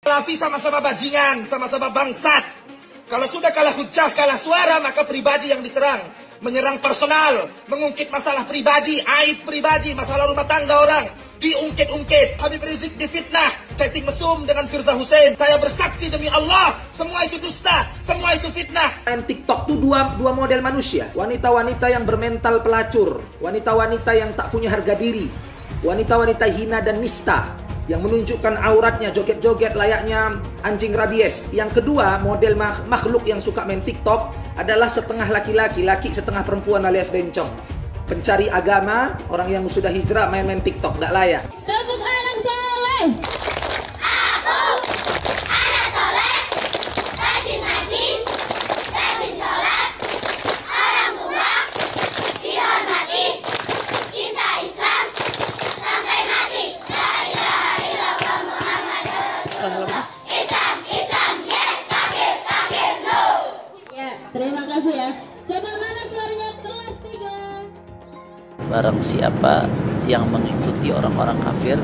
Salafi sama-sama bajingan, sama-sama bangsat. Kalau sudah kalah hujah, kalah suara, maka pribadi yang diserang. Menyerang personal, mengungkit masalah pribadi, aib pribadi, masalah rumah tangga orang, diungkit-ungkit. Habib Rizik difitnah, chatting mesum dengan Firza Hussein. Saya bersaksi demi Allah, semua itu dusta, semua itu fitnah. TikTok tuh dua model manusia. Wanita-wanita yang bermental pelacur, wanita-wanita yang tak punya harga diri, wanita-wanita hina dan nista, yang menunjukkan auratnya joget-joget layaknya anjing rabies. Yang kedua, model makhluk yang suka main TikTok adalah setengah laki-laki, setengah perempuan alias bencong. Pencari agama, orang yang sudah hijrah main-main TikTok, gak layak. Tepuk anak soleh. Aku anak soleh, rajin ngaji, rajin sholat, orang tua dihormati, cinta Islam sampai mati. La ilaha illallah Muhammadur Rasulullah. Islam, yes, kafir, no. Ya, terima kasih ya. Coba mana suaranya kelas 3? Barang siapa yang mengikuti orang-orang kafir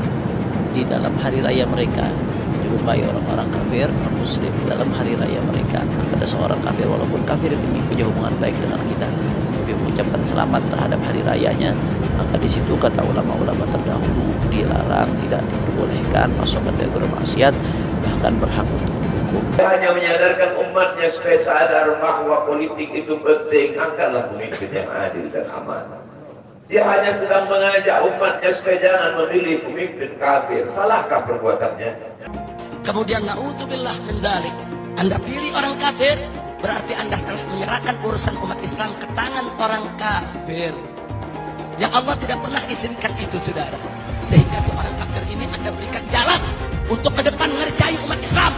di dalam hari raya mereka, menyerupai orang-orang kafir non-muslim dalam hari raya mereka, kepada seorang kafir, walaupun kafir itu punya hubungan baik dengan kita, tapi mengucapkan selamat terhadap hari rayanya, maka di situ kata ulama-ulama terdahulu dilarang, tidak dibolehkan, masuk kategori maksiat, bahkan berhak untuk dihukum. Dia hanya menyadarkan umatnya supaya sadar bahwa politik itu penting. Angkatlah pemimpin yang adil dan amanah. Dia hanya sedang mengajak umatnya supaya jangan memilih pemimpin kafir. Salahkah perbuatannya? Kemudian na'udzubillah min dzalik. Anda pilih orang kafir, berarti Anda telah menyerahkan urusan umat Islam ke tangan orang kafir. Yang Allah tidak pernah izinkan itu, saudara. Sehingga seorang kafir ini Anda berikan jalan untuk ke depan ngerjai umat Islam.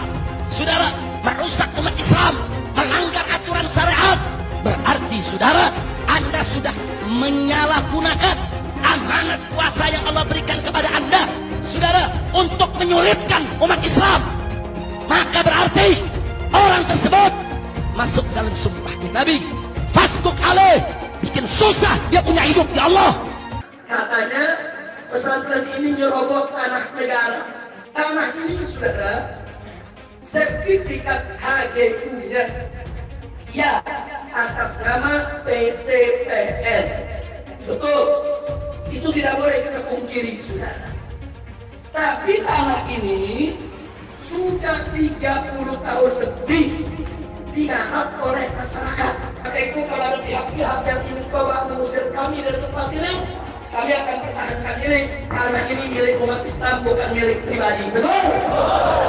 Saudara, merusak umat Islam, melanggar aturan syariat, berarti saudara, Anda sudah menyalahgunakan amanat kuasa yang Allah berikan kepada Anda, saudara, untuk menyulitkan umat Islam. Maka berarti orang tersebut masuk dalam sumpah Nabi. Fasduk alaih, bikin susah dia punya hidup di Allah. Katanya pesantren ini nyerobot tanah negara. Tanah ini, saudara, sertifikat HGU-nya ya atas nama PTPN. Betul, itu tidak boleh kita pungkiri, saudara. Tapi tanah ini sudah 30 tahun lebih digarap oleh masyarakat. Maka itu kalau ada pihak-pihak yang ingin coba mengusir kami dari tempat ini, kami akan pertahankan ini, karena ini milik umat Islam, bukan milik pribadi. Betul?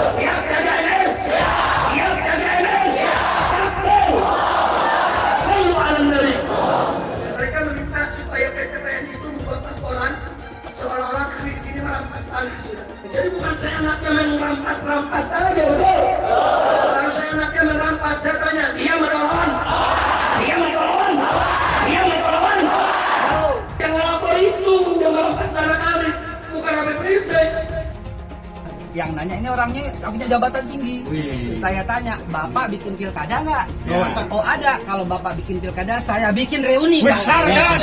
Siap jaga MS? Siap jaga MS? Takbir! Sallu ala Nabi. Mereka meminta supaya PTPN itu membuat laporan seolah-olah kami di sini merampas tanah, sudah. Jadi bukan saya anaknya merampas-rampas saja, betul? Kalau saya anaknya merampas, saya tanya, dia mentolongan? Dia mentolongan? Dia mentolongan? Yang melapor itu, yang merampas tanah kami, bukan Habib Rizik. Yang nanya ini orangnya punya jabatan tinggi. Saya tanya, Bapak bikin pilkada nggak? Oh ada. Kalau Bapak bikin pilkada, saya bikin reuni. Besar ya,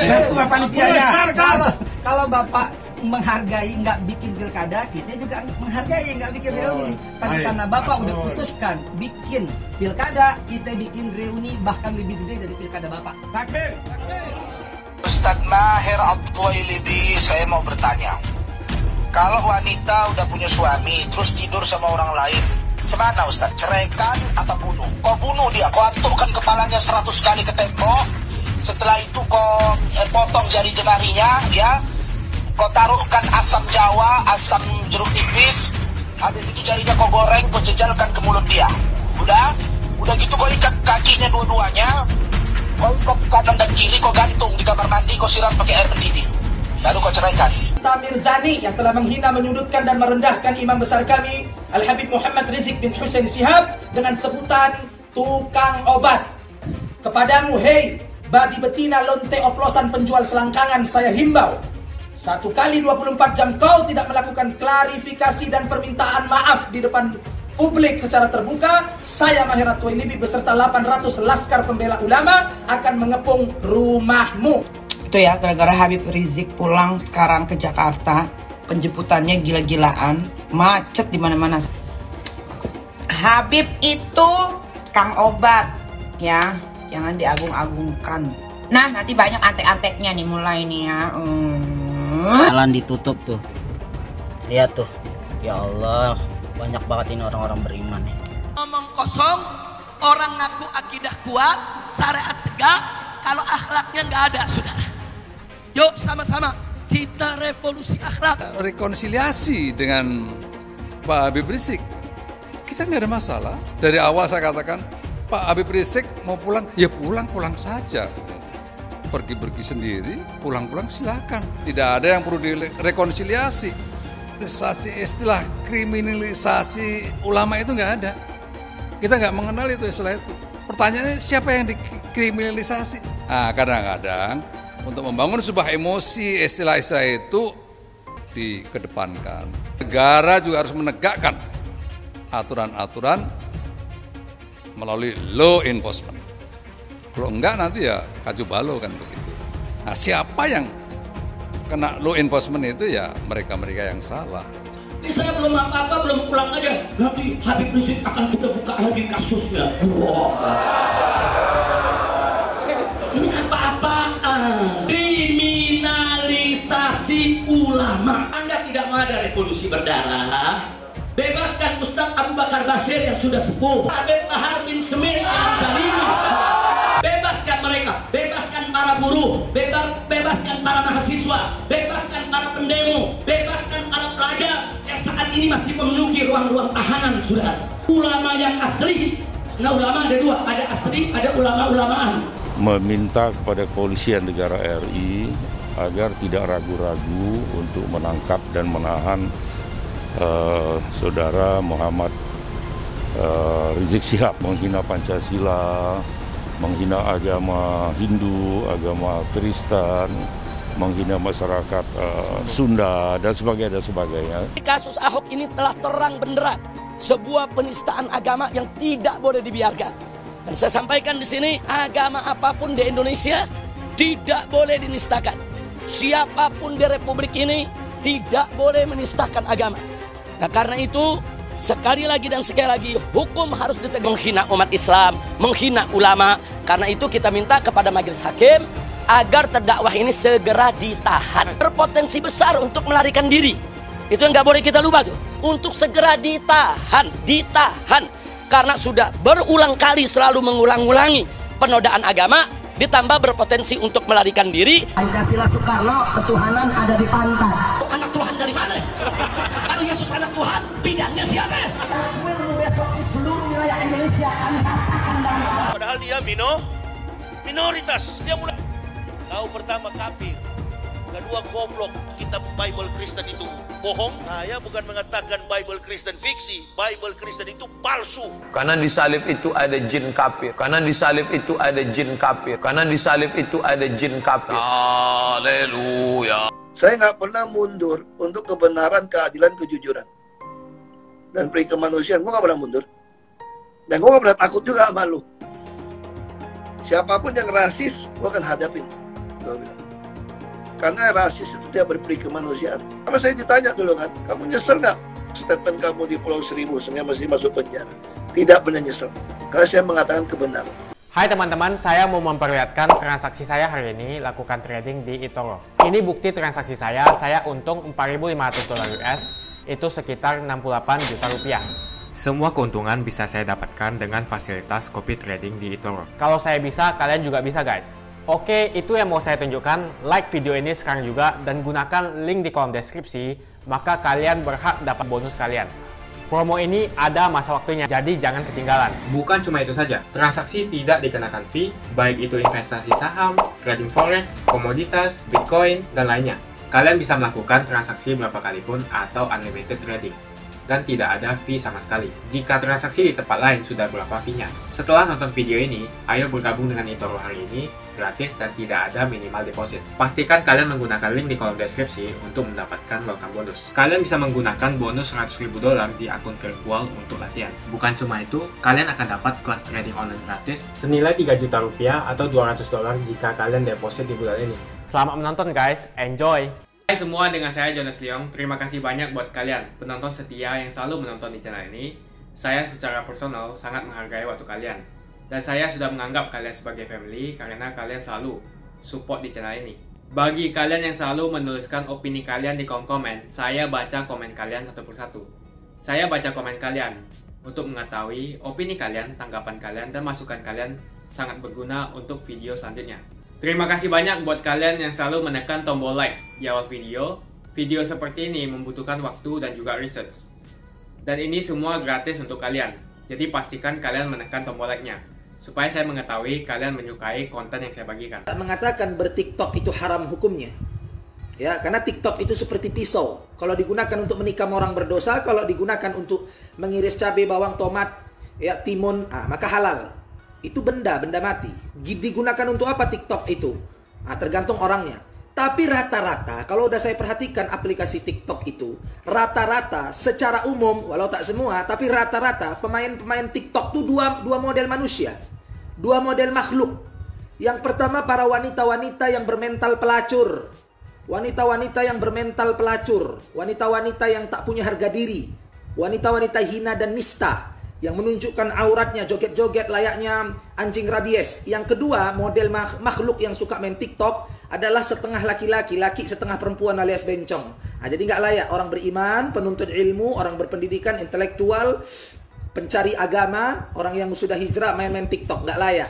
kalau Bapak menghargai nggak bikin pilkada, kita juga menghargai nggak bikin reuni. Tapi karena Bapak udah putuskan bikin pilkada, kita bikin reuni bahkan lebih gede dari pilkada Bapak. Takbir. Ustadz Maher Al-Tuwailibi, saya mau bertanya, kalau wanita udah punya suami terus tidur sama orang lain, semana Ustadz? Ceraikan apa bunuh? Kau bunuh dia, kau antukkan kepalanya 100 kali ke tembok, setelah itu kau potong jari jemarinya, ya, kau taruhkan asam jawa, asam jeruk nipis, habis itu jarinya kau goreng, kau jejalkan ke mulut dia. Udah gitu kau ikat kakinya dua-duanya, kau kanan dan kiri kau gantung di kamar mandi, kau siram pakai air mendidih, lalu kau ceraikan. Tamir Zani yang telah menghina, menyudutkan dan merendahkan imam besar kami Al-Habib Muhammad Rizik bin Hussein Shihab dengan sebutan tukang obat. Kepadamu, hei babi betina lonte oplosan penjual selangkangan, saya himbau, 1 kali 24 jam kau tidak melakukan klarifikasi dan permintaan maaf di depan publik secara terbuka, saya Maher Al-Tuwailibi beserta 800 laskar pembela ulama akan mengepung rumahmu. Itu ya, gara-gara Habib Rizik pulang sekarang ke Jakarta, penjemputannya gila-gilaan, macet di mana-mana. Habib itu Kang Obat ya, jangan diagung-agungkan. Nah, nanti banyak antek-anteknya nih mulai nih ya. Jalan ditutup tuh. Lihat tuh. Ya Allah, banyak banget ini orang-orang beriman nih. Ngomong kosong, orang ngaku akidah kuat, syariat tegak, kalau akhlaknya nggak ada, saudara. Yuk sama-sama kita revolusi akhlak. Rekonsiliasi dengan Pak Habib Rizik, kita nggak ada masalah. Dari awal saya katakan, Pak Habib Rizik mau pulang, ya pulang saja. Pergi-pergi sendiri, pulang-pulang silakan. Tidak ada yang perlu direkonsiliasi. Istilah kriminalisasi ulama itu nggak ada. Kita nggak mengenal itu istilah itu. Pertanyaannya siapa yang dikriminalisasi? Nah, kadang-kadang untuk membangun sebuah emosi istilah-istilah itu dikedepankan. Negara juga harus menegakkan aturan-aturan melalui law enforcement. Kalau enggak nanti ya kacau balau kan begitu. Nah, siapa yang kena law enforcement itu ya mereka-mereka yang salah. Ini saya belum apa-apa, belum pulang aja. Nanti Habib Rizik akan kita buka lagi kasusnya. Ini apa-apaan? Kriminalisasi ulama. Anda tidak mau ada revolusi berdarah. Bebaskan Ustadz Abu Bakar Bashir yang sudah sepuh. Habib Bahar bin Smith yang dizalimi. Bebaskan mereka, bebaskan para buruh, bebaskan para mahasiswa, bebaskan para pendemo, bebaskan para pelajar yang saat ini masih memenuhi ruang-ruang tahanan, saudara. Ulama yang asli, nah ulama ada dua, ada asli, ada ulama-ulamaan. Meminta kepada kepolisian negara RI agar tidak ragu-ragu untuk menangkap dan menahan saudara Muhammad Rizik Syihab, menghina Pancasila, menghina agama Hindu, agama Kristen, menghina masyarakat Sunda dan sebagainya. Kasus Ahok ini telah terang benderang sebuah penistaan agama yang tidak boleh dibiarkan. Dan saya sampaikan di sini, agama apapun di Indonesia tidak boleh dinistakan. Siapapun di Republik ini tidak boleh menistakan agama. Nah, karena itu sekali lagi dan sekali lagi hukum harus ditegakkan. Menghina umat Islam, menghina ulama. Karena itu kita minta kepada majelis hakim agar terdakwah ini segera ditahan. Berpotensi besar untuk melarikan diri. Itu yang nggak boleh kita lupa tuh. Untuk segera ditahan. Karena sudah berulang kali selalu mengulang-ulangi penodaan agama, ditambah berpotensi untuk melarikan diri. Pancasila Soekarno, ketuhanan ada di pantai. Anak Tuhan dari mana? Kalau Yesus anak Tuhan, bidangnya siapa? Besok di seluruh wilayah Indonesia akan katakan dan padahal dia minoritas. Dia mulai tahu pertama kafir, kedua goblok. Kitab Bible Kristen itu bohong. Saya bukan mengatakan Bible Kristen fiksi, Bible Kristen itu palsu. Karena di salib itu ada jin kafir. Karena di salib itu ada jin kafir. Karena di salib itu ada jin kafir. Haleluya. Saya nggak pernah mundur untuk kebenaran, keadilan, kejujuran. Dan peri kemanusiaan, gue nggak pernah mundur. Dan gue nggak pernah takut juga sama lu. Siapapun yang rasis, gue akan hadapin. Gue bilang. Karena rasis itu tidak berperi kemanusiaan. Karena saya ditanya dulu kan, kamu nyesel nggak statement kamu di Pulau Seribu sehingga masih masuk penjara? Tidak pernah nyesel. Karena saya mengatakan kebenaran. Hai teman-teman, saya mau memperlihatkan transaksi saya hari ini lakukan trading di eToro. Ini bukti transaksi saya untung $4.500 US, itu sekitar 68 juta rupiah. Semua keuntungan bisa saya dapatkan dengan fasilitas copy trading di eToro. Kalau saya bisa, kalian juga bisa guys. Oke, itu yang mau saya tunjukkan. Like video ini sekarang juga dan gunakan link di kolom deskripsi, maka kalian berhak dapat bonus kalian. Promo ini ada masa waktunya, jadi jangan ketinggalan. Bukan cuma itu saja, transaksi tidak dikenakan fee, baik itu investasi saham, trading forex, komoditas, bitcoin, dan lainnya. Kalian bisa melakukan transaksi berapa kali pun atau unlimited trading. Dan tidak ada fee sama sekali. Jika transaksi di tempat lain sudah berapa fee-nya. Setelah nonton video ini, ayo bergabung dengan eToro hari ini, gratis dan tidak ada minimal deposit. Pastikan kalian menggunakan link di kolom deskripsi untuk mendapatkan welcome bonus. Kalian bisa menggunakan bonus $100.000 di akun virtual untuk latihan. Bukan cuma itu, kalian akan dapat kelas trading online gratis senilai 3 juta rupiah atau $200 jika kalian deposit di bulan ini. Selamat menonton guys, enjoy! Hai semua, dengan saya Jonas Leong. Terima kasih banyak buat kalian penonton setia yang selalu menonton di channel ini. Saya secara personal sangat menghargai waktu kalian. Dan saya sudah menganggap kalian sebagai family karena kalian selalu support di channel ini. Bagi kalian yang selalu menuliskan opini kalian di kolom komen, saya baca komen kalian satu persatu. Saya baca komen kalian untuk mengetahui opini kalian, tanggapan kalian, dan masukan kalian sangat berguna untuk video selanjutnya. Terima kasih banyak buat kalian yang selalu menekan tombol like di awal video. Video seperti ini membutuhkan waktu dan juga research. Dan ini semua gratis untuk kalian. Jadi pastikan kalian menekan tombol like-nya supaya saya mengetahui kalian menyukai konten yang saya bagikan. Mengatakan bertiktok itu haram hukumnya. Ya, karena TikTok itu seperti pisau. Kalau digunakan untuk menikam orang berdosa, kalau digunakan untuk mengiris cabai, bawang, tomat, ya, timun, maka halal. Itu benda mati. Digunakan untuk apa TikTok itu? Tergantung orangnya. Tapi rata-rata, kalau udah saya perhatikan aplikasi TikTok itu, rata-rata secara umum, walau tak semua, tapi rata-rata pemain-pemain TikTok itu dua model manusia. Dua model makhluk. Yang pertama para wanita-wanita yang bermental pelacur. Wanita-wanita yang bermental pelacur. Wanita-wanita yang tak punya harga diri. Wanita-wanita hina dan nista. Yang menunjukkan auratnya joget-joget layaknya anjing rabies. Yang kedua, model makhluk yang suka main TikTok adalah setengah laki-laki, laki setengah perempuan alias bencong. Jadi nggak layak orang beriman, penuntut ilmu, orang berpendidikan, intelektual, pencari agama, orang yang sudah hijrah main-main TikTok, nggak layak.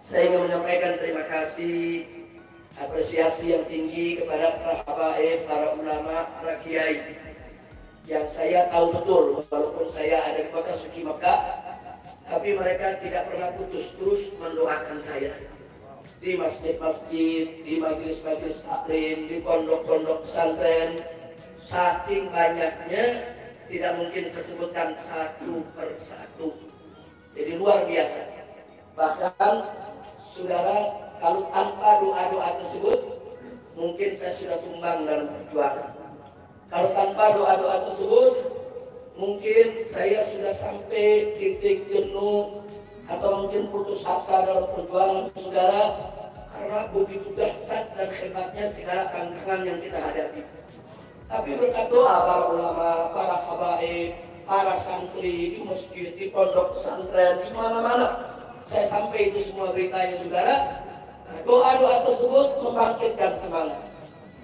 Saya ingin menyampaikan terima kasih, apresiasi yang tinggi kepada para habaib, para ulama, para kiai. Yang saya tahu betul, walaupun saya ada di kota suci Mekah, tapi mereka tidak pernah putus terus mendoakan saya. Di masjid-masjid, di majelis-majelis taklim, di pondok-pondok pesantren, saking banyaknya tidak mungkin saya sebutkan satu persatu. Jadi luar biasa. Bahkan saudara, kalau tanpa doa-doa tersebut, mungkin saya sudah tumbang dalam perjuangan. Kalau tanpa doa-doa tersebut, mungkin saya sudah sampai titik jenuh atau mungkin putus asa dalam perjuangan saudara, karena begitu dahsyat dan hebatnya segala tantangan yang kita hadapi. Tapi berkat doa para ulama, para habaib, para santri di masjid, di pondok pesantren, di mana-mana, saya sampai itu semua beritanya saudara. Doa-doa tersebut membangkitkan semangat.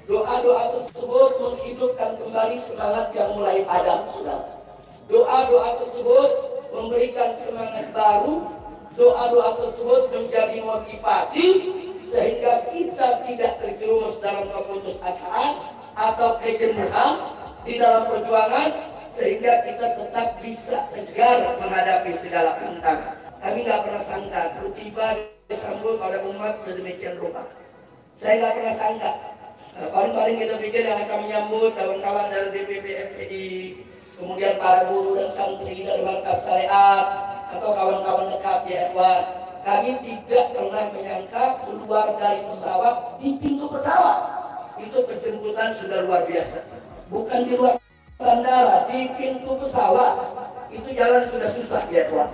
Doa-doa tersebut menghidupkan kembali semangat yang mulai padam saudara. Doa-doa tersebut memberikan semangat baru. Doa-doa tersebut menjadi motivasi sehingga kita tidak terjerumus dalam keputusasaan atau kejenuhan di dalam perjuangan, sehingga kita tetap bisa tegar menghadapi segala tantangan. Kami nggak pernah sangka tiba-tiba disambut oleh umat sedemikian rupa. Saya nggak pernah sangka. Paling-paling kita pikir yang akan menyambut kawan-kawan dari DPP FPI, kemudian para guru dan santri dari markas syariat, atau kawan-kawan dekat ya Ikhwan. Kami tidak pernah menyangka keluar dari pesawat di pintu pesawat. Itu penjemputan sudah luar biasa. Bukan di luar bandara, di pintu pesawat. Itu jalan sudah susah ya Ikhwan.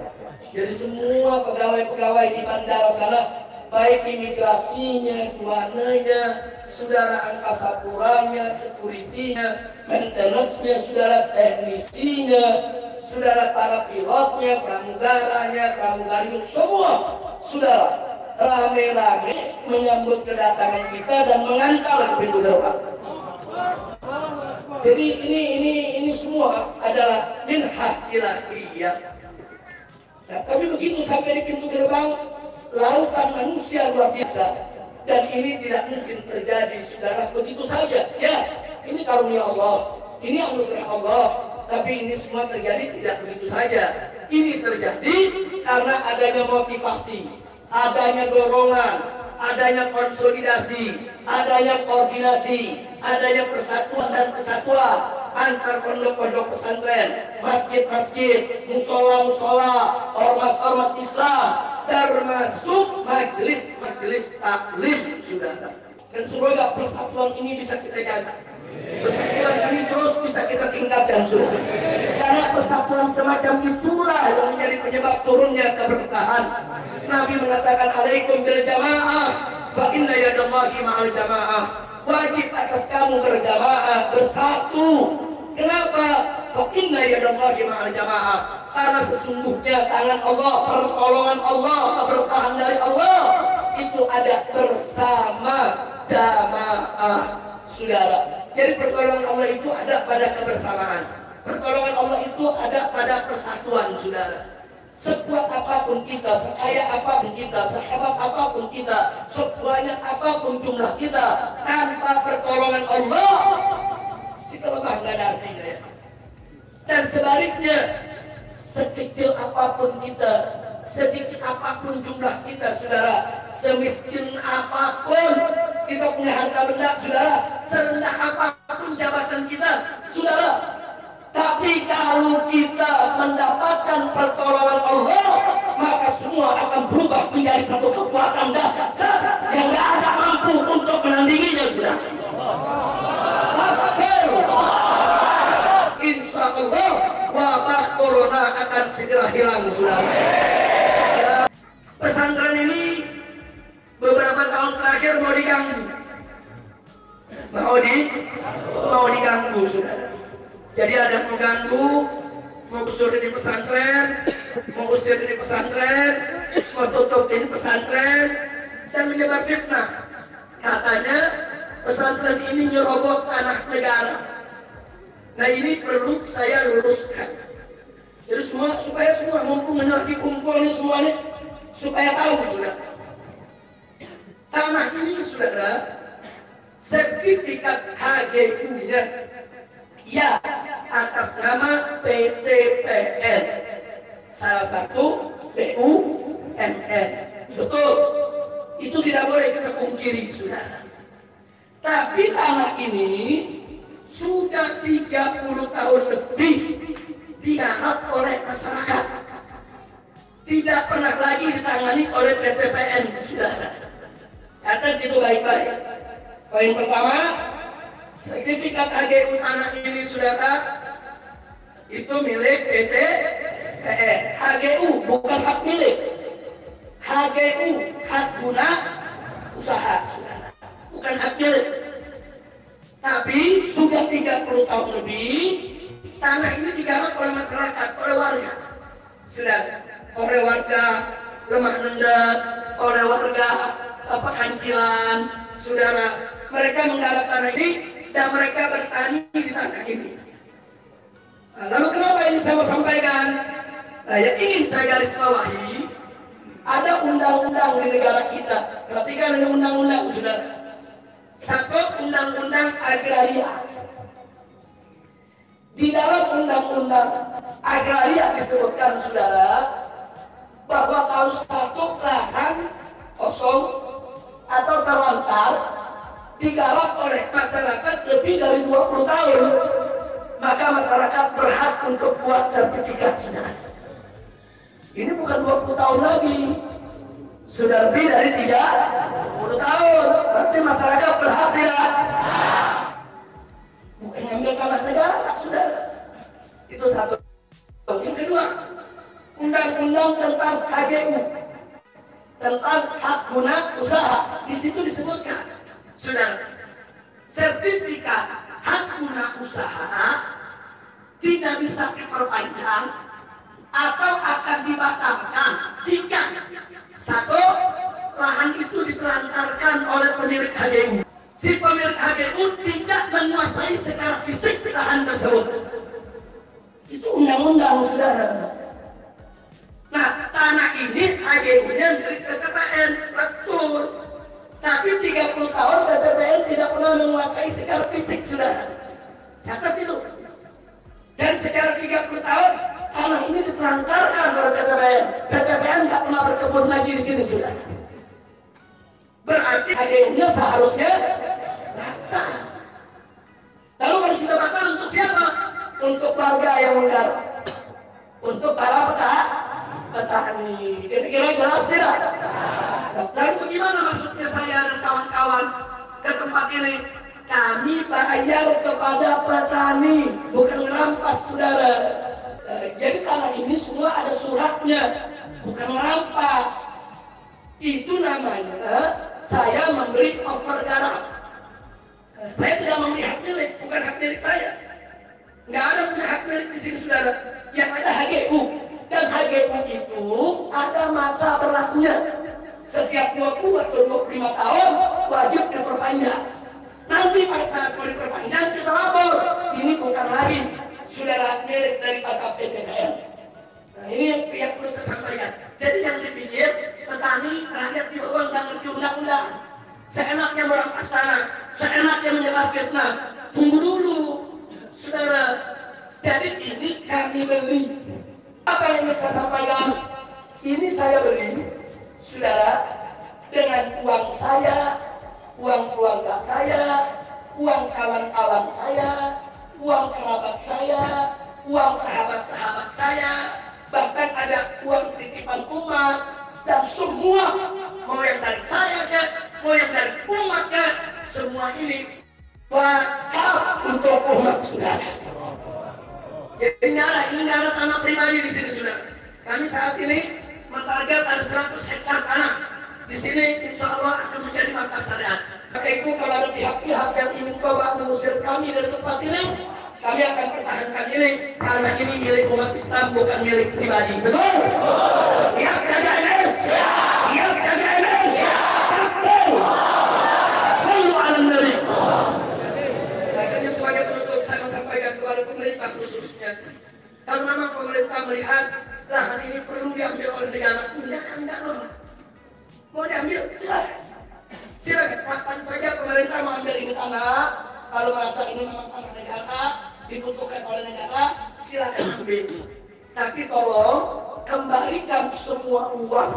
Jadi semua pegawai-pegawai di bandara sana, baik imigrasinya, cuananya, saudara angkasa puranya, security-nya, maintenance-nya, saudara teknisinya, saudara para pilotnya, pramugaranya, pramugari, semua saudara rame-rame menyambut kedatangan kita dan mengantar ke pintu gerbang. Jadi ini semua adalah minhah ilahiyah. Nah, tapi begitu sampai di pintu gerbang, lautan manusia luar biasa. Dan ini tidak mungkin terjadi, saudara, begitu saja. Ya, ini karunia Allah, ini anugerah Allah. Tapi ini semua terjadi tidak begitu saja. Ini terjadi karena adanya motivasi, adanya dorongan, adanya konsolidasi, adanya koordinasi, adanya persatuan dan kesatuan antar pondok-pondok pesantren, masjid-masjid, musola-musola, ormas-ormas Islam, termasuk majelis-majelis taklim, saudara. Dan semoga persatuan ini bisa kita jaga. Persatuan ini terus bisa kita tingkatkan, saudara. Karena persatuan semacam itulah yang menjadi penyebab turunnya keberkahan. Nabi mengatakan, alaikum bil jamaah, fa inna yadallahi ma'al jamaah. Wajib atas kamu berjamaah, bersatu. Kenapa? Fa inna yadallahi ma'al jamaah. Karena sesungguhnya tangan Allah, pertolongan Allah, keberkahan dari Allah itu ada bersama jamaah, saudara. Jadi pertolongan Allah itu ada pada kebersamaan. Pertolongan Allah itu ada pada persatuan, saudara. Sekuat apapun kita, sekaya apapun kita, sehebat apapun kita, sebanyak apapun jumlah kita, tanpa pertolongan Allah kita lemah, nggak ada artinya ya. Dan sebaliknya, sekecil apapun kita, sedikit apapun jumlah kita, saudara, semiskin apapun kita punya harta benda, saudara, serendah apapun jabatan kita, saudara, tapi kalau kita mendapatkan pertolongan Allah, maka semua akan berubah menjadi satu kekuatan dahsyat yang tidak ada mampu untuk menandinginya, saudara. Insya Allah wabah corona akan segera hilang, saudara. Ya, pesantren ini beberapa tahun terakhir mau diganggu, mau diganggu, saudara. Jadi ada yang mengganggu, mau usir di pesantren, mau usir di pesantren, mau tutup di pesantren, dan menyebar fitnah. Katanya pesantren ini nyerobot tanah negara. Nah ini perlu saya luruskan. Jadi supaya semua mumpung lagi kumpul ini semuanya, supaya tahu, saudara. Tanah ini, saudara, sertifikat HGU-nya ya atas nama PTPN, salah satu BUMN. Betul, itu tidak boleh kita pungkiri, saudara. Tapi tanah ini sudah 30 tahun lebih digarap oleh masyarakat, tidak pernah lagi ditangani oleh PTPN, saudara. Catat itu baik-baik. Poin pertama, sertifikat HGU tanah ini, saudara, itu milik PTPN. HGU bukan hak milik. HGU hak guna usaha, saudara, bukan hak milik. Tapi sudah 30 tahun lebih tanah ini digarap oleh masyarakat, oleh warga, saudara, oleh warga lemah rendah, oleh warga pekancilan, saudara. Mereka menggarap tanah ini dan mereka bertani di tanah ini. Nah, lalu kenapa ini saya mau sampaikan? Nah, yang ingin saya garis bawahi, ada undang-undang di negara kita. Perhatikan ini undang-undang, saudara. Satu, undang-undang agraria. Di dalam undang-undang agraria disebutkan, saudara, bahwa kalau satu lahan kosong atau terlantar digarap oleh masyarakat lebih dari 20 tahun, maka masyarakat berhak untuk buat sertifikat, saudara. Ini bukan 20 tahun lagi, sudah lebih dari 30 tahun. Berarti masyarakat berhak tidak? Bukan ngambil tanah negara, saudara. Itu satu. Yang kedua, undang-undang tentang HGU, tentang hak guna usaha. Di situ disebutkan, saudara, sertifikat hak guna usaha tidak bisa diperpanjang atau akan dibatalkan jika satu, lahan itu ditelantarkan oleh pemilik HGU. Si pemilik HGU tidak menguasai secara fisik lahan tersebut. Itu undang-undang, saudara. Nah, tanah ini HGU-nya milik PTPN, betul. Tapi 30 tahun PTPN tidak pernah menguasai secara fisik, saudara. Catat itu. Dan secara 30 tahun tanah ini ditelantarkan oleh PTPN. PTPN nggak pernah berkebun lagi di sini, saudara. Berarti HGU-nya seharusnya batal. Lalu kalau sudah batal, untuk siapa? Untuk warga yang menggarap, untuk para petani. Kira-kira jelas tidak? Lalu bagaimana maksudnya saya dan kawan-kawan ke tempat ini? Kami bayar kepada petani, bukan merampas, saudara. Jadi tanah ini semua ada suratnya, bukan merampas. Itu namanya saya memberi over garap. Saya tidak memberi hak milik, bukan hak milik saya. Nggak ada punya hak milik di sini, saudara. Yang ada HGU. masa berlakunya. Setiap 20 atau 25 tahun wajib diperpanjang. Nanti pada saat mau diperpanjang kita lapor. Ini bukan lagi saudara milik daripada PTKL. Nah ini yang perlu saya sampaikan. Jadi yang dipikir petani rakyat di bawah nggak ngerti undang-undang. Seenaknya merampas tanah, seenaknya menyebar fitnah. Tunggu dulu, saudara. Jadi ini kami beli. Apa yang ingin saya sampaikan? Ini saya beli, saudara, dengan uang saya, uang keluarga saya, uang kawan-kawan saya, uang kerabat saya, uang sahabat-sahabat saya, bahkan ada uang titipan umat, dan semua, mau yang dari saya ke, mau yang dari umat ke, semua ini wakaf untuk umat saudara. Jadi ini ada tanah pribadi di sini saudara. Kami saat ini mentarget ada 100 hektar tanah. Di sini insya Allah akan menjadi markas syariat. Maka itu kalau ada pihak-pihak yang ingin coba mengusir kami dari tempat ini, kami akan pertahankan ini karena ini milik umat Islam bukan milik pribadi. Betul? Siap jaga MS? Siap jaga MS? Takbir! Sallu ala Nabi. Akhirnya sebagai penutup saya menyampaikan kepada pemerintah khususnya. Kalau memang pemerintah melihat lahan ini perlu diambil oleh negara, tidak nolak. Mau diambil silakan. Silakan kapan saja pemerintah mengambil ini tanah. Kalau merasa ini memang tanah negara, dibutuhkan oleh negara, silakan ambil. Tapi tolong kembalikan semua uang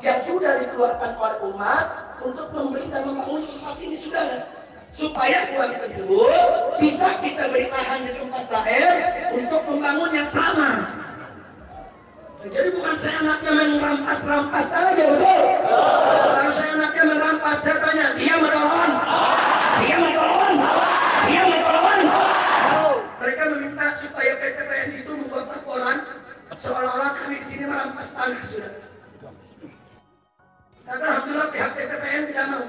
yang sudah dikeluarkan oleh umat untuk membeli dan membangun tempat ini saudara. Supaya uang tersebut bisa kita beri lahan di tempat lahir untuk membangun yang sama. Jadi bukan saya anaknya merampas-rampas saja, betul? Kalau saya anaknya merampas, saya tanya, dia metolawan? Dia metolawan? Dia metolawan? Mereka meminta supaya PTPN itu membuat laporan seolah-olah kami kesini merampas tanah sudah. Tapi alhamdulillah pihak PTPN tidak mau.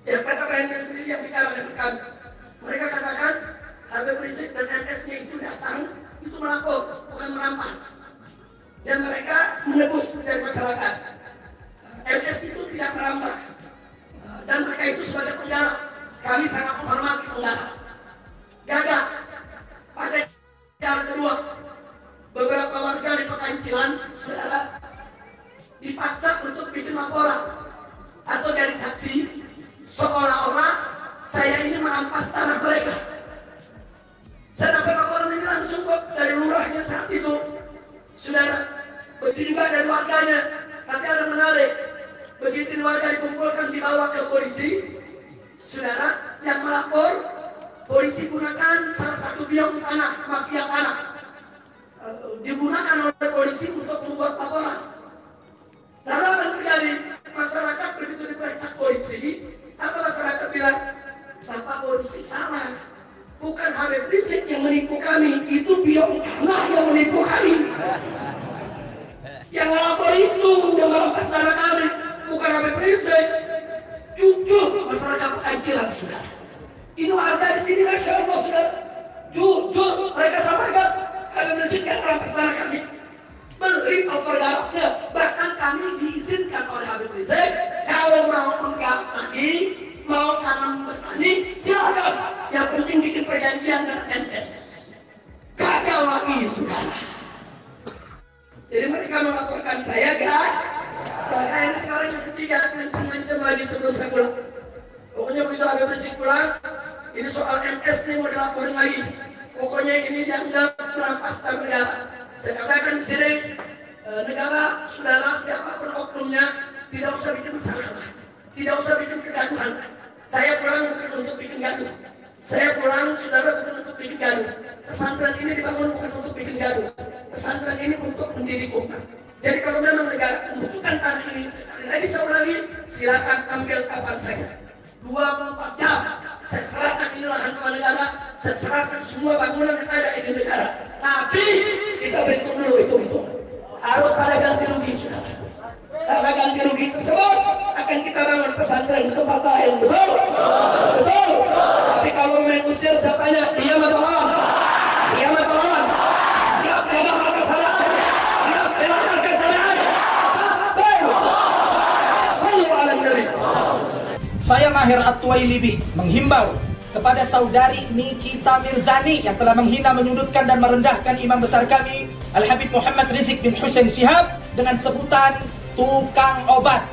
Ya PTPN sendiri yang bicara dengan kami. Mereka katakan Habib Rizik dan MS-nya itu datang, itu melapor, bukan merampas. Dan mereka menebus dari masyarakat. MS itu tidak merambah. Dan mereka itu sebagai penggarap. Kami sangat menghormati penggarap. Gagal. Pada cara kedua, beberapa warga di Pekancilan, saudara, dipaksa untuk bikin laporan atau dari saksi, seolah-olah saya ini merampas tanah mereka. Saya dapat laporan ini langsung kok dari lurahnya saat itu, saudara. Begitu juga dari warganya. Tapi ada menarik, begitu warga dikumpulkan dibawa ke polisi, saudara, yang melapor, polisi gunakan salah satu biong tanah, mafia tanah, digunakan oleh polisi untuk membuat laporan. Lalu apa yang terjadi? Masyarakat begitu diperiksa polisi, apa masyarakat bilang? Bapak polisi salah, bukan Habib Rizik yang menipu kami, itu biong tanah yang menipu kami. Yang melapor itu yang merampas tanah kami, bukan Habib Rizik. Jujur masyarakat Pekancilan sudah. Ini warga di sini Masya Allah sudah. Jujur mereka sampaikan Habib Rizik yang merampas tanah kami. Beli overgarapnya, bahkan kami diizinkan oleh Habib Rizik kalau mau menggarap lagi, mau tanam bertani, silakan. Yang penting bikin perjanjian dengan MS. Gagal lagi saudara. Jadi mereka melaporkan saya, bahkan sekarang yang ketiga mencem-mencem lagi sebelum saya pulang. Pokoknya begitu Habib Rizik pulang, ini soal MS nih mau dilaporin lagi. Pokoknya ini dianggap merampas tanah negara. Saya katakan di sini, negara, saudara, siapapun oknumnya, tidak usah bikin masalah, tidak usah bikin kegaduhan. Saya pulang bukan untuk bikin gaduh. Saya pulang, saudara, bukan untuk bikin gaduh. Pesantren ini dibangun bukan untuk bikin gaduh. Pesantren ini untuk mendidik umat. Jadi kalau memang negara membutuhkan tanah ini, sekali lagi saya ulangi, silakan ambil kapan saja. 24 jam, saya serahkan ini lahan kepada negara, saya serahkan semua bangunan yang ada di negara. Tapi kita berhitung dulu itu. Harus ada ganti rugi sudah. Karena ganti rugi tersebut akan kita bangun pesantren di tempat lain, betul? Betul. Tapi kalau mengusir, saya tanya, dia matolawan? Dia matolawan? Siap dalam markas syariat? Siap dalam markas syariat? Maher At-Tuwailibi menghimbau kepada saudari Nikita Mirzani yang telah menghina, menyudutkan dan merendahkan imam besar kami Al-Habib Muhammad Rizik bin Hussein Shihab dengan sebutan tukang obat.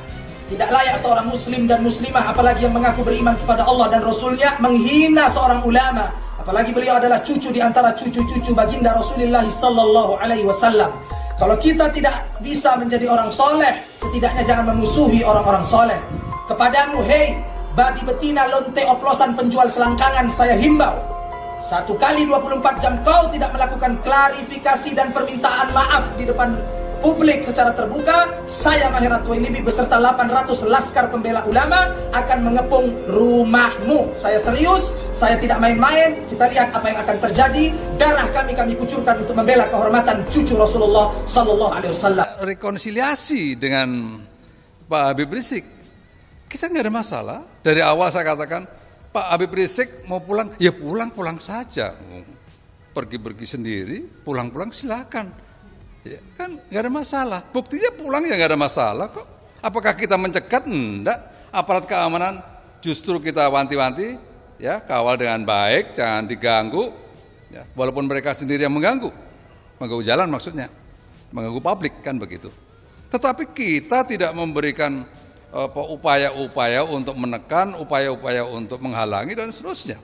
Tidak layak seorang muslim dan muslimah, apalagi yang mengaku beriman kepada Allah dan Rasulnya, menghina seorang ulama, apalagi beliau adalah cucu di antara cucu-cucu baginda Rasulullah sallallahu alaihi wasallam. Kalau kita tidak bisa menjadi orang soleh, setidaknya jangan memusuhi orang-orang soleh. Kepadamu, hei babi betina lonte oplosan penjual selangkangan, saya himbau, 1 kali 24 jam kau tidak melakukan klarifikasi dan permintaan maaf di depan publik secara terbuka, saya Maher At-Tuwailibi beserta 800 laskar pembela ulama akan mengepung rumahmu. Saya serius, saya tidak main-main. Kita lihat apa yang akan terjadi. Darah kami kucurkan untuk membela kehormatan cucu Rasulullah sallallahu alaihi wasallam. Rekonsiliasi dengan Pak Habib Rizik, kita nggak ada masalah. Dari awal saya katakan, Pak Habib Rizik mau pulang, ya pulang saja. Pergi sendiri, pulang silakan. Ya, kan nggak ada masalah. Buktinya pulang ya nggak ada masalah kok. Apakah kita mencegat? Enggak. Aparat keamanan justru kita wanti-wanti, ya kawal dengan baik, jangan diganggu. Ya, walaupun mereka sendiri yang mengganggu jalan maksudnya, mengganggu publik kan begitu. Tetapi kita tidak memberikan upaya-upaya untuk menekan, upaya-upaya untuk menghalangi dan seterusnya.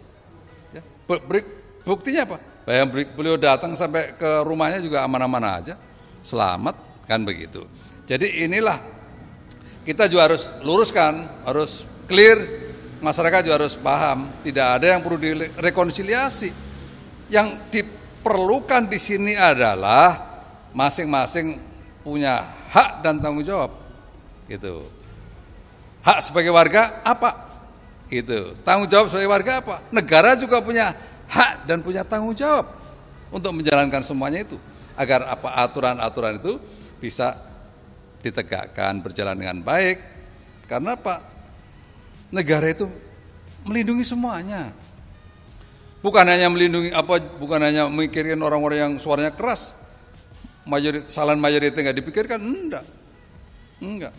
Ya, buktinya apa? Beliau datang sampai ke rumahnya juga aman-aman aja, selamat kan begitu. Jadi inilah kita juga harus luruskan, harus clear, masyarakat juga harus paham, tidak ada yang perlu direkonsiliasi. Yang diperlukan di sini adalah masing-masing punya hak dan tanggung jawab, gitu. Hak sebagai warga apa? Gitu. Tanggung jawab sebagai warga apa? Negara juga punya hak dan punya tanggung jawab untuk menjalankan semuanya itu, agar apa aturan-aturan itu bisa ditegakkan, berjalan dengan baik. Karena apa? Negara itu melindungi semuanya. Bukan hanya melindungi bukan hanya mikirin orang-orang yang suaranya keras, salan mayoritas nggak dipikirkan, enggak.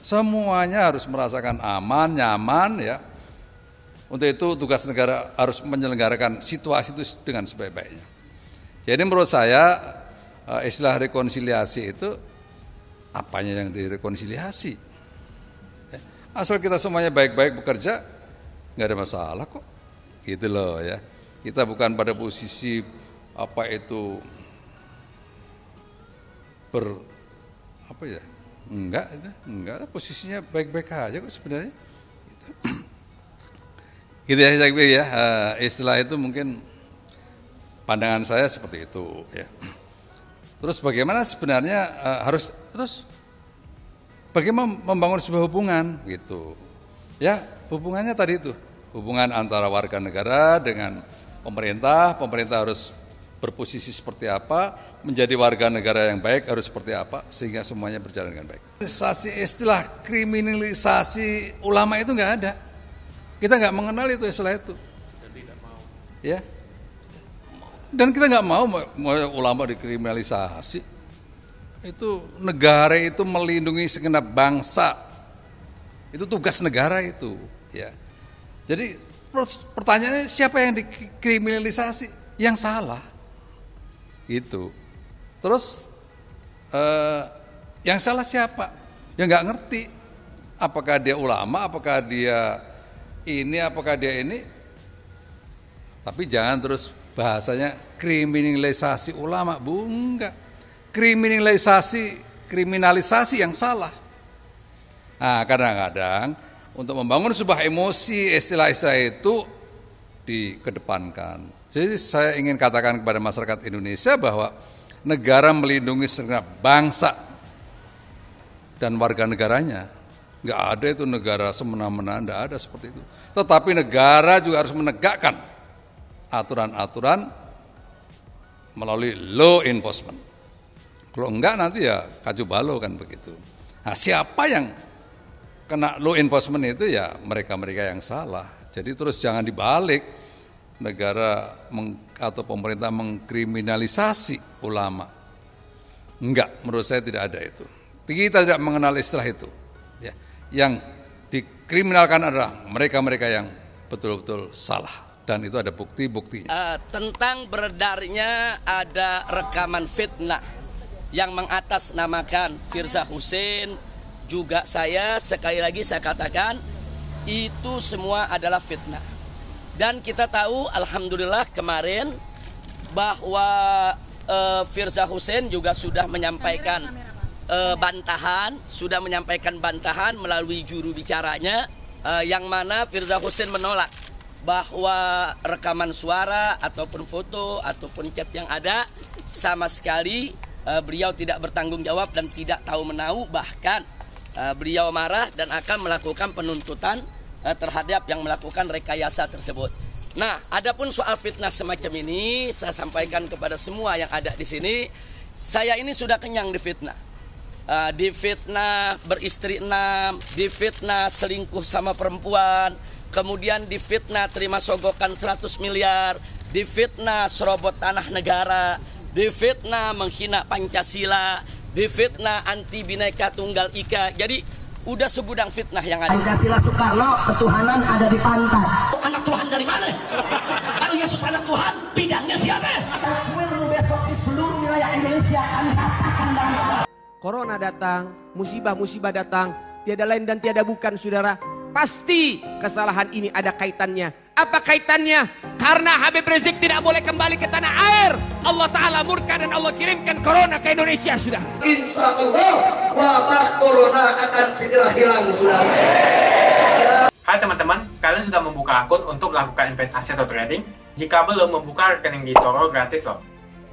Semuanya harus merasakan aman, nyaman, ya. Untuk itu tugas negara harus menyelenggarakan situasi itu dengan sebaik-baiknya. Jadi menurut saya istilah rekonsiliasi itu apanya yang direkonsiliasi? Asal kita semuanya baik-baik bekerja, nggak ada masalah kok. Gitu loh ya. Kita bukan pada posisi enggak, posisinya baik-baik aja kok sebenarnya. Gitu ya, saya pikir ya, istilah itu mungkin pandangan saya seperti itu ya. Terus bagaimana sebenarnya bagaimana membangun sebuah hubungan gitu. Ya, hubungannya tadi itu, hubungan antara warga negara dengan pemerintah harus berposisi seperti apa, menjadi warga negara yang baik harus seperti apa, sehingga semuanya berjalan dengan baik. Istilah kriminalisasi ulama itu nggak ada. Kita nggak mengenal itu istilah itu. Dan tidak mau. Ya. Dan kita nggak mau ulama dikriminalisasi. Itu negara itu melindungi segenap bangsa. Itu tugas negara itu. Ya. Jadi pertanyaannya siapa yang dikriminalisasi? Yang salah. Gitu. Terus yang salah siapa? Yang nggak ngerti. Apakah dia ulama? Apakah dia ini? Apakah dia ini? Tapi jangan terus bahasanya kriminalisasi ulama, enggak. Kriminalisasi yang salah. Nah, kadang-kadang untuk membangun sebuah emosi, istilah-istilah itu dikedepankan. Jadi saya ingin katakan kepada masyarakat Indonesia bahwa negara melindungi segenap bangsa dan warga negaranya. Nggak ada itu negara semena-mena, nggak ada seperti itu. Tetapi negara juga harus menegakkan aturan-aturan melalui law enforcement. Kalau enggak nanti ya kacau balau kan begitu. Nah, siapa yang kena law enforcement itu ya mereka-mereka yang salah. Jadi terus jangan dibalik negara atau pemerintah mengkriminalisasi ulama. Enggak, menurut saya tidak ada itu. Kita tidak mengenal istilah itu. Ya. Yang dikriminalkan adalah mereka-mereka yang betul-betul salah. Dan itu ada bukti-buktinya. Tentang beredarnya ada rekaman fitnah yang mengatasnamakan Firza Husein, juga saya, sekali lagi saya katakan, itu semua adalah fitnah. Dan kita tahu alhamdulillah kemarin bahwa Firza Husein juga sudah menyampaikan bantahan melalui juru bicaranya, yang mana Firza Husein menolak bahwa rekaman suara ataupun foto ataupun chat yang ada sama sekali beliau tidak bertanggung jawab dan tidak tahu menahu, bahkan beliau marah dan akan melakukan penuntutan terhadap yang melakukan rekayasa tersebut. Nah, adapun soal fitnah semacam ini saya sampaikan kepada semua yang ada di sini, saya ini sudah kenyang difitnah. Difitnah beristri 6, difitnah selingkuh sama perempuan, kemudian difitnah terima sogokan 100 miliar, difitnah serobot tanah negara, difitnah menghina Pancasila, difitnah anti Bhinneka Tunggal Ika. Jadi udah segudang fitnah yang ada. Pancasila Soekarno, ketuhanan ada di pantat. Anak Tuhan dari mana? Kalau Yesus anak Tuhan, bidangnya siapa? Besok di seluruh wilayah Indonesia kami katakan dalam Corona datang, musibah-musibah datang, tiada lain dan tiada bukan, saudara. Pasti kesalahan ini ada kaitannya. Apa kaitannya? Karena Habib Rizik tidak boleh kembali ke tanah air. Allah Ta'ala murka dan Allah kirimkan corona ke Indonesia, sudah. Insya Allah wabah corona akan segera hilang, saudara. Hai teman-teman, kalian sudah membuka akun untuk melakukan investasi atau trading? Jika belum, membuka rekening di Toro gratis loh.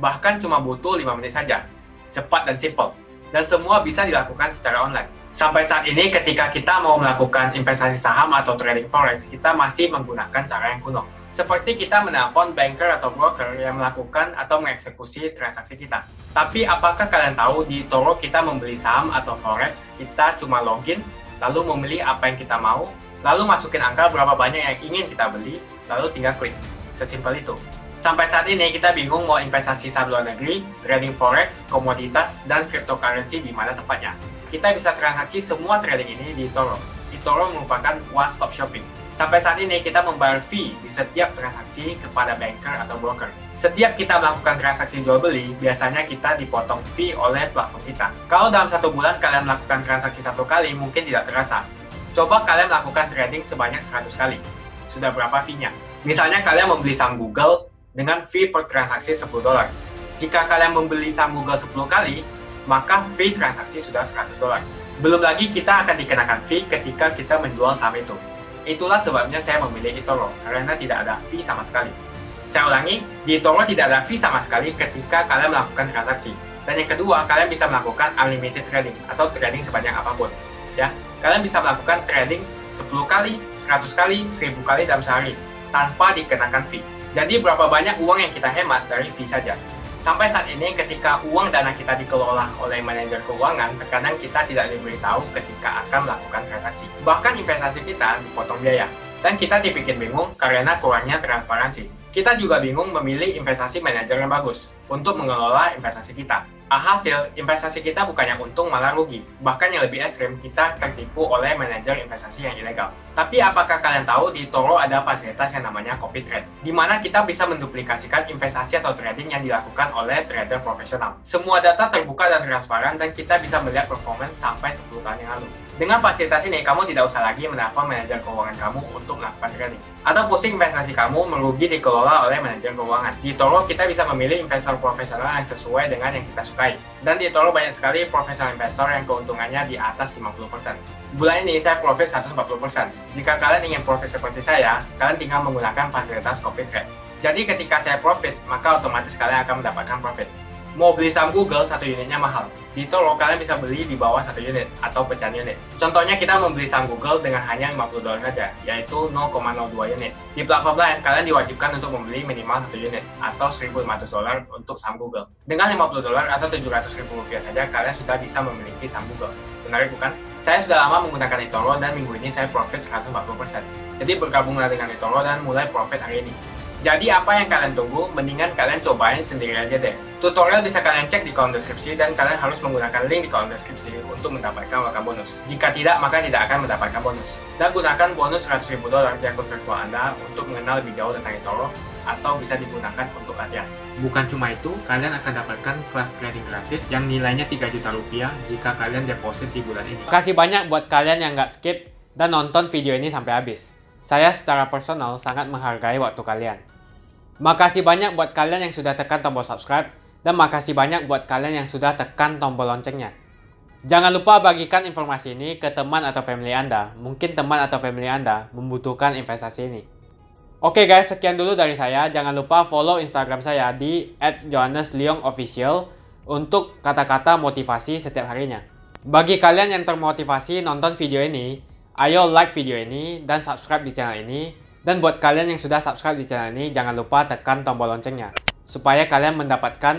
Bahkan cuma butuh 5 menit saja. Cepat dan simple. Dan semua bisa dilakukan secara online. Sampai saat ini ketika kita mau melakukan investasi saham atau trading forex, kita masih menggunakan cara yang kuno. Seperti kita menelpon banker atau broker yang melakukan atau mengeksekusi transaksi kita. Tapi apakah kalian tahu di Toro kita membeli saham atau forex, kita cuma login, lalu memilih apa yang kita mau, lalu masukin angka berapa banyak yang ingin kita beli, lalu tinggal klik. Sesimpel itu. Sampai saat ini kita bingung mau investasi saham luar negeri, trading forex, komoditas, dan cryptocurrency di mana tempatnya. Kita bisa transaksi semua trading ini di Toro. eToro merupakan one-stop shopping. Sampai saat ini kita membayar fee di setiap transaksi kepada banker atau broker. Setiap kita melakukan transaksi jual beli, biasanya kita dipotong fee oleh platform kita. Kalau dalam 1 bulan kalian melakukan transaksi 1 kali, mungkin tidak terasa. Coba kalian melakukan trading sebanyak 100 kali. Sudah berapa fee-nya? Misalnya kalian membeli saham Google dengan fee per transaksi $10. Jika kalian membeli saham Google 10 kali, maka fee transaksi sudah $100. Belum lagi kita akan dikenakan fee ketika kita menjual saham itu. Itulah sebabnya saya memilih eToro, karena tidak ada fee sama sekali. Saya ulangi, di eToro tidak ada fee sama sekali ketika kalian melakukan transaksi. Dan yang kedua, kalian bisa melakukan unlimited trading atau trading sebanyak apapun. Ya, kalian bisa melakukan trading 10 kali, 100 kali, 1000 kali dalam sehari tanpa dikenakan fee. Jadi berapa banyak uang yang kita hemat dari fee saja. Sampai saat ini ketika uang dana kita dikelola oleh manajer keuangan, terkadang kita tidak diberitahu ketika akan melakukan transaksi. Bahkan investasi kita dipotong biaya. Dan kita dibikin bingung karena kurangnya transparansi. Kita juga bingung memilih investasi manajer yang bagus untuk mengelola investasi kita. Alhasil, investasi kita bukannya untung malah rugi. Bahkan yang lebih ekstrim, kita tertipu oleh manajer investasi yang ilegal. Tapi apakah kalian tahu di Toro ada fasilitas yang namanya copy trade, di mana kita bisa menduplikasikan investasi atau trading yang dilakukan oleh trader profesional. Semua data terbuka dan transparan dan kita bisa melihat performance sampai 10 tahun yang lalu. Dengan fasilitas ini, kamu tidak usah lagi menelpon manajer keuangan kamu untuk melakukan trading. Atau pusing investasi kamu merugi dikelola oleh manajer keuangan. Di Toro, kita bisa memilih investor profesional yang sesuai dengan yang kita sukai. Dan di Toro banyak sekali profesional investor yang keuntungannya di atas 50%. Bulan ini saya profit 140%. Jika kalian ingin profit seperti saya, kalian tinggal menggunakan fasilitas copy trade. Jadi ketika saya profit, maka otomatis kalian akan mendapatkan profit. Mau beli saham Google, 1 unitnya mahal. Di Toro, kalian bisa beli di bawah 1 unit atau pecahan unit. Contohnya kita membeli saham Google dengan hanya $50 saja, yaitu 0,02 unit. Di platform lain, kalian diwajibkan untuk membeli minimal 1 unit atau $1.500 untuk saham Google. Dengan $50 atau Rp700.000 saja, kalian sudah bisa memiliki saham Google. Menarik bukan? Saya sudah lama menggunakan eToro dan minggu ini saya profit 140%. Jadi bergabunglah dengan eToro dan mulai profit hari ini. Jadi apa yang kalian tunggu, mendingan kalian cobain sendiri aja deh. Tutorial bisa kalian cek di kolom deskripsi dan kalian harus menggunakan link di kolom deskripsi untuk mendapatkan welcome bonus. Jika tidak, maka tidak akan mendapatkan bonus. Dan gunakan bonus $100.000 di akun virtual Anda untuk mengenal lebih jauh tentang eToro atau bisa digunakan untuk latihan. Bukan cuma itu, kalian akan dapatkan kelas trading gratis yang nilainya 3 juta rupiah jika kalian deposit di bulan ini. Makasih banyak buat kalian yang nggak skip dan nonton video ini sampai habis. Saya secara personal sangat menghargai waktu kalian. Makasih banyak buat kalian yang sudah tekan tombol subscribe, dan makasih banyak buat kalian yang sudah tekan tombol loncengnya. Jangan lupa bagikan informasi ini ke teman atau family Anda. Mungkin teman atau family Anda membutuhkan investasi ini. Oke guys, sekian dulu dari saya. Jangan lupa follow Instagram saya di @johannesleongofficial untuk kata-kata motivasi setiap harinya. Bagi kalian yang termotivasi nonton video ini, ayo like video ini dan subscribe di channel ini. Dan buat kalian yang sudah subscribe di channel ini, jangan lupa tekan tombol loncengnya supaya kalian mendapatkan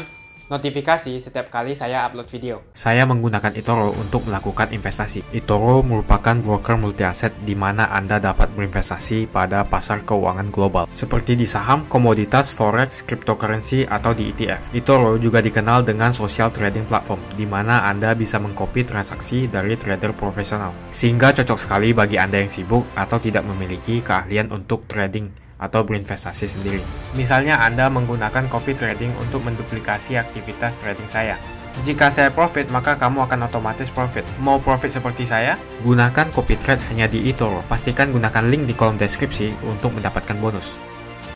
notifikasi setiap kali saya upload video. Saya menggunakan eToro untuk melakukan investasi. eToro merupakan broker multi aset di mana Anda dapat berinvestasi pada pasar keuangan global, seperti di saham, komoditas, forex, cryptocurrency, atau di ETF. eToro juga dikenal dengan social trading platform, di mana Anda bisa mengcopy transaksi dari trader profesional, sehingga cocok sekali bagi Anda yang sibuk atau tidak memiliki keahlian untuk trading atau berinvestasi sendiri. Misalnya Anda menggunakan copy trading untuk menduplikasi aktivitas trading saya. Jika saya profit, maka kamu akan otomatis profit. Mau profit seperti saya? Gunakan copy trade hanya di eToro. Pastikan gunakan link di kolom deskripsi untuk mendapatkan bonus.